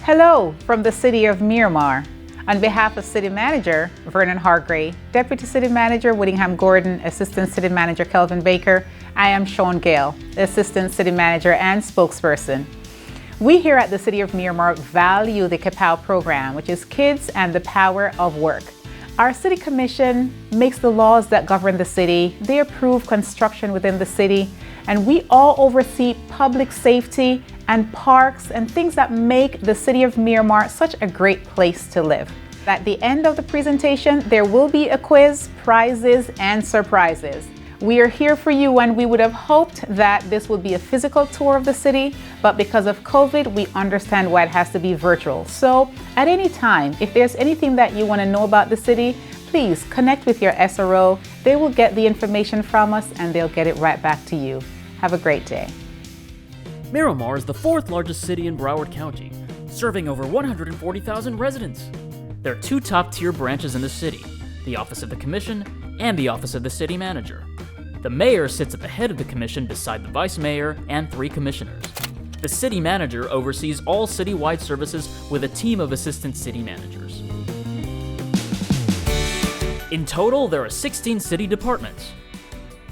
Hello from the City of Miramar. On behalf of City Manager Vernon Hargray, Deputy City Manager Whittingham Gordon, Assistant City Manager Kelvin Baker, I am Sean Gale, Assistant City Manager and spokesperson. We here at the City of Miramar value the KPOW program, which is Kids and the Power of Work. Our City Commission makes the laws that govern the city. They approve construction within the city, and we all oversee public safety and parks and things that make the City of Miramar such a great place to live. At the end of the presentation, there will be a quiz, prizes, and surprises. We are here for you, and we would have hoped that this would be a physical tour of the city, but because of COVID, we understand why it has to be virtual. So at any time, if there's anything that you want to know about the city, please connect with your SRO. They will get the information from us and they'll get it right back to you. Have a great day. Miramar is the fourth largest city in Broward County, serving over 140,000 residents. There are two top-tier branches in the city, the Office of the Commission and the Office of the City Manager. The mayor sits at the head of the commission beside the vice mayor and 3 commissioners. The city manager oversees all citywide services with a team of assistant city managers. In total, there are 16 city departments: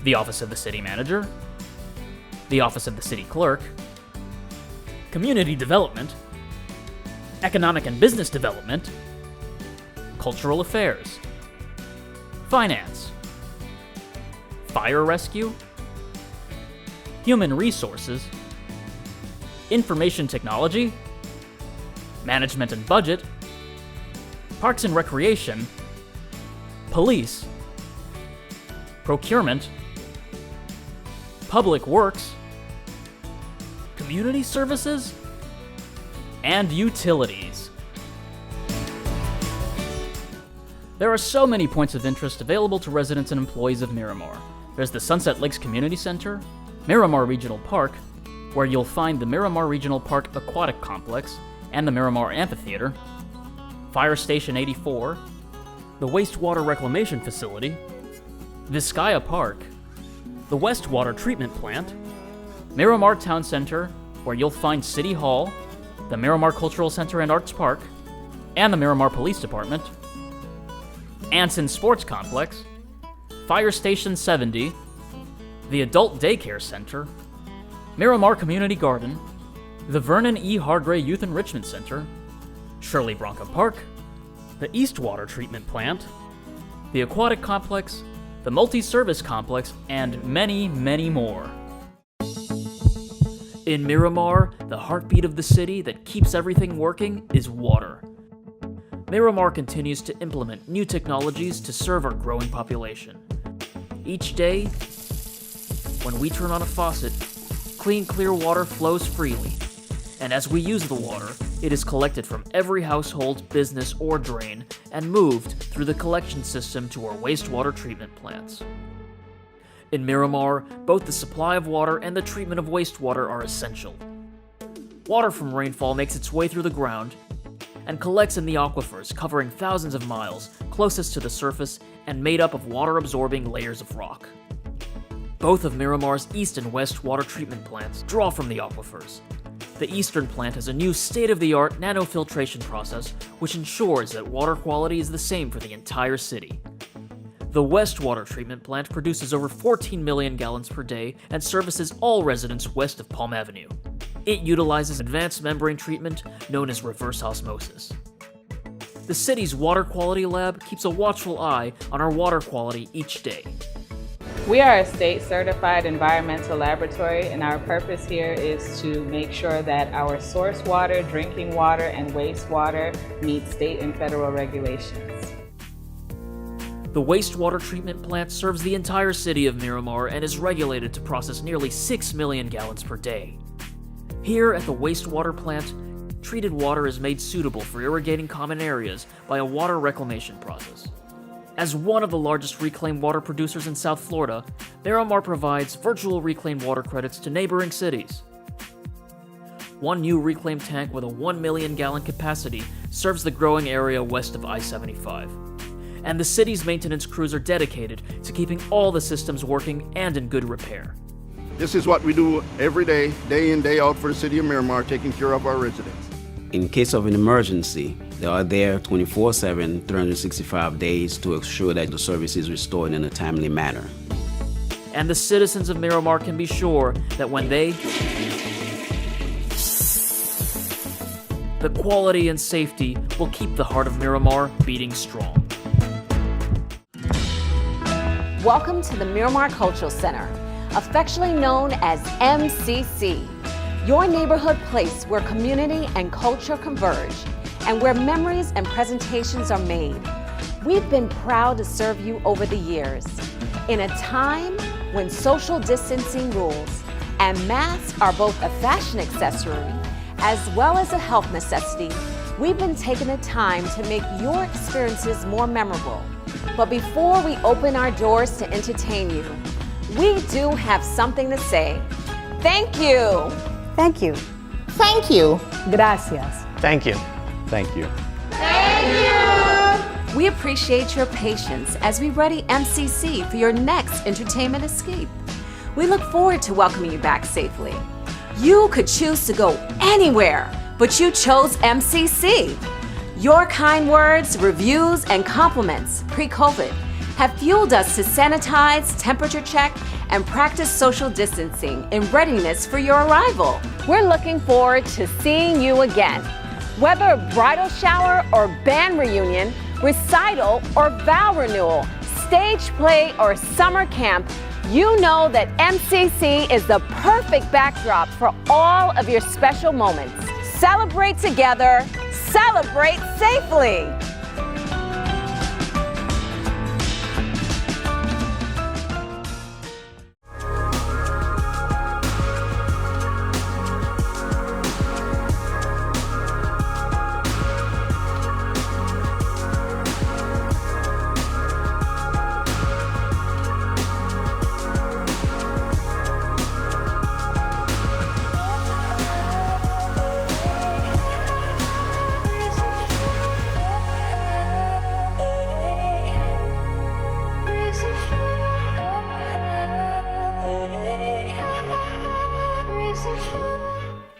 the Office of the City Manager, the Office of the City Clerk, Community Development, Economic and Business Development, Cultural Affairs, Finance, Fire Rescue, Human Resources, Information Technology, Management and Budget, Parks and Recreation, Police, Procurement, Public Works, Community Services, and Utilities. There are so many points of interest available to residents and employees of Miramar. There's the Sunset Lakes Community Center, Miramar Regional Park, where you'll find the Miramar Regional Park Aquatic Complex and the Miramar Amphitheater, Fire Station 84, the Wastewater Reclamation Facility, Vizcaya Park, the Wastewater Treatment Plant, Miramar Town Center, where you'll find City Hall, the Miramar Cultural Center and Arts Park, and the Miramar Police Department, Anson Sports Complex, Fire Station 70, the Adult Daycare Center, Miramar Community Garden, the Vernon E. Hargray Youth Enrichment Center, Shirley Bronca Park, the Eastwater Treatment Plant, the Aquatic Complex, the Multi-Service Complex, and many, many more. In Miramar, the heartbeat of the city that keeps everything working is water. Miramar continues to implement new technologies to serve our growing population. Each day, when we turn on a faucet, clean, clear water flows freely. And as we use the water, it is collected from every household, business, or drain and moved through the collection system to our wastewater treatment plants. In Miramar, both the supply of water and the treatment of wastewater are essential. Water from rainfall makes its way through the ground and collects in the aquifers covering thousands of miles closest to the surface and made up of water-absorbing layers of rock. Both of Miramar's east and west water treatment plants draw from the aquifers. The eastern plant has a new state-of-the-art nanofiltration process which ensures that water quality is the same for the entire city. The west water treatment plant produces over 14 million gallons per day and services all residents west of Palm Avenue. It utilizes advanced membrane treatment known as reverse osmosis. The city's water quality lab keeps a watchful eye on our water quality each day. We are a state-certified environmental laboratory, and our purpose here is to make sure that our source water, drinking water, and wastewater meet state and federal regulations. The wastewater treatment plant serves the entire city of Miramar and is regulated to process nearly 6 million gallons per day. Here at the wastewater plant, treated water is made suitable for irrigating common areas by a water reclamation process. As one of the largest reclaimed water producers in South Florida, Miramar provides virtual reclaimed water credits to neighboring cities. One new reclaimed tank with a 1 million gallon capacity serves the growing area west of I-75. And the city's maintenance crews are dedicated to keeping all the systems working and in good repair. This is what we do every day, day in, day out for the city of Miramar, taking care of our residents. In case of an emergency, they are there 24/7, 365 days to ensure that the service is restored in a timely manner. And the citizens of Miramar can be sure that when the quality and safety will keep the heart of Miramar beating strong. Welcome to the Miramar Cultural Center, affectionately known as MCC, your neighborhood place where community and culture converge and where memories and presentations are made. We've been proud to serve you over the years. In a time when social distancing rules and masks are both a fashion accessory as well as a health necessity, we've been taking the time to make your experiences more memorable. But before we open our doors to entertain you, we do have something to say. Thank you. Thank you. Thank you. Gracias. Thank you. Thank you. We appreciate your patience as we ready MCC for your next entertainment escape. We look forward to welcoming you back safely. You could choose to go anywhere, but you chose MCC. Your kind words, reviews, and compliments pre-COVID have fueled us to sanitize, temperature check, and practice social distancing in readiness for your arrival. We're looking forward to seeing you again. Whether a bridal shower or band reunion, recital or vow renewal, stage play or summer camp, you know that MCC is the perfect backdrop for all of your special moments. Celebrate together, celebrate safely.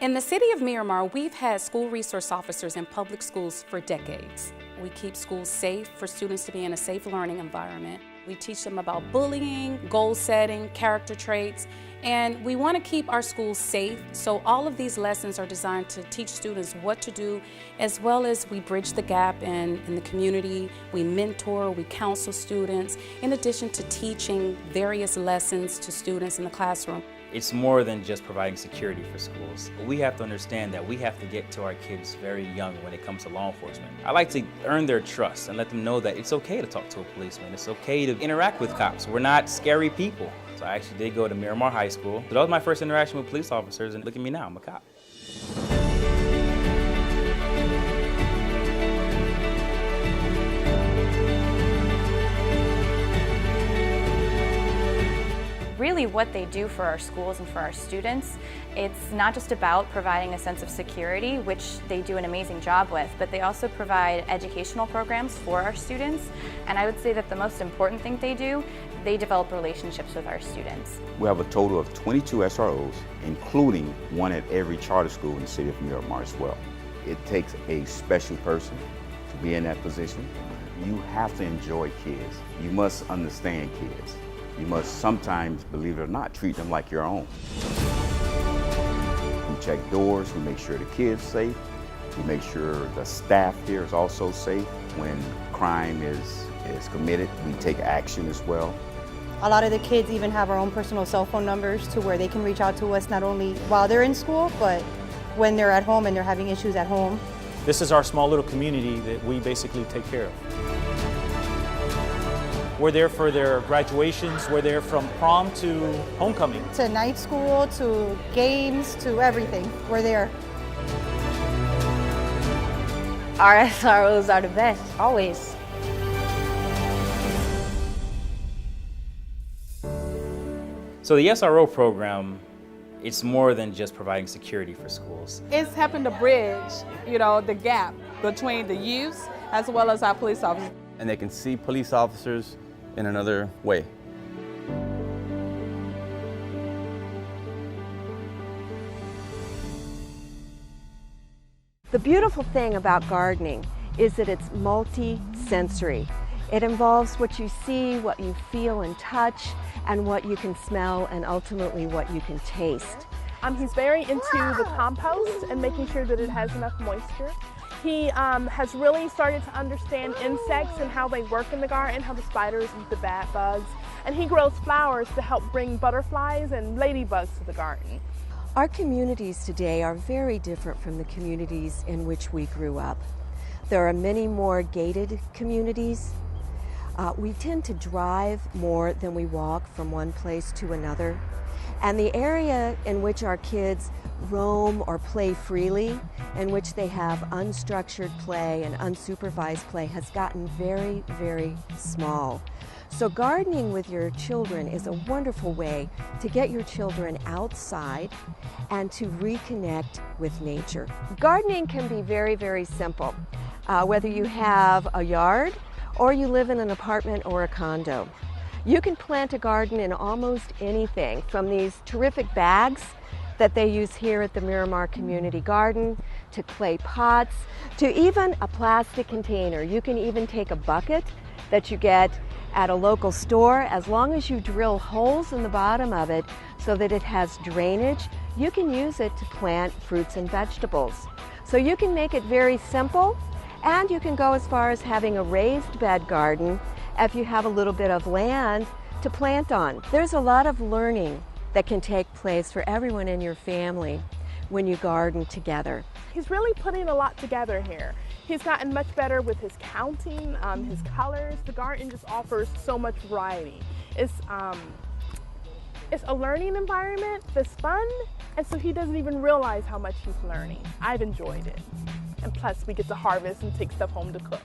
In the city of Miramar, we've had school resource officers in public schools for decades. We keep schools safe for students to be in a safe learning environment. We teach them about bullying, goal setting, character traits, and we want to keep our schools safe. So all of these lessons are designed to teach students what to do, as well as we bridge the gap in the community. We mentor, we counsel students, in addition to teaching various lessons to students in the classroom. It's more than just providing security for schools. We have to understand that we have to get to our kids very young when it comes to law enforcement. I like to earn their trust and let them know that it's okay to talk to a policeman. It's okay to interact with cops. We're not scary people. So I actually did go to Miramar High School. So that was my first interaction with police officers, and look at me now, I'm a cop. Really what they do for our schools and for our students, it's not just about providing a sense of security, which they do an amazing job with, but they also provide educational programs for our students. And I would say that the most important thing they do, they develop relationships with our students. We have a total of 22 SROs, including one at every charter school in the city of Miramar as well. It takes a special person to be in that position. You have to enjoy kids. You must understand kids. You must sometimes, believe it or not, treat them like your own. We check doors, we make sure the kids are safe, we make sure the staff here is also safe. When crime is committed, we take action as well. A lot of the kids even have our own personal cell phone numbers to where they can reach out to us not only while they're in school, but when they're at home and they're having issues at home. This is our small little community that we basically take care of. We're there for their graduations, we're there from prom to homecoming. To night school, to games, to everything. We're there. Our SROs are the best, always. So the SRO program, it's more than just providing security for schools. It's helping to bridge, the gap between the youth as well as our police officers. And they can see police officers in another way. The beautiful thing about gardening is that it's multi-sensory. It involves what you see, what you feel and touch, and what you can smell, and ultimately what you can taste. He's very into the compost and making sure that it has enough moisture. He has really started to understand insects and how they work in the garden, how the spiders eat the bad bugs. And he grows flowers to help bring butterflies and ladybugs to the garden. Our communities today are very different from the communities in which we grew up. There are many more gated communities. We tend to drive more than we walk from one place to another. And the area in which our kids roam or play freely, in which they have unstructured play and unsupervised play, has gotten very, very small. So gardening with your children is a wonderful way to get your children outside and to reconnect with nature. Gardening can be very, very simple, whether you have a yard or you live in an apartment or a condo. You can plant a garden in almost anything, from these terrific bags that they use here at the Miramar Community Garden, to clay pots, to even a plastic container. You can even take a bucket that you get at a local store. As long as you drill holes in the bottom of it so that it has drainage, you can use it to plant fruits and vegetables. So you can make it very simple, and you can go as far as having a raised bed garden if you have a little bit of land to plant on. There's a lot of learning that can take place for everyone in your family when you garden together. He's really putting a lot together here. He's gotten much better with his counting, his colors. The garden just offers so much variety. It's a learning environment that's fun, and so he doesn't even realize how much he's learning. I've enjoyed it. And plus, we get to harvest and take stuff home to cook.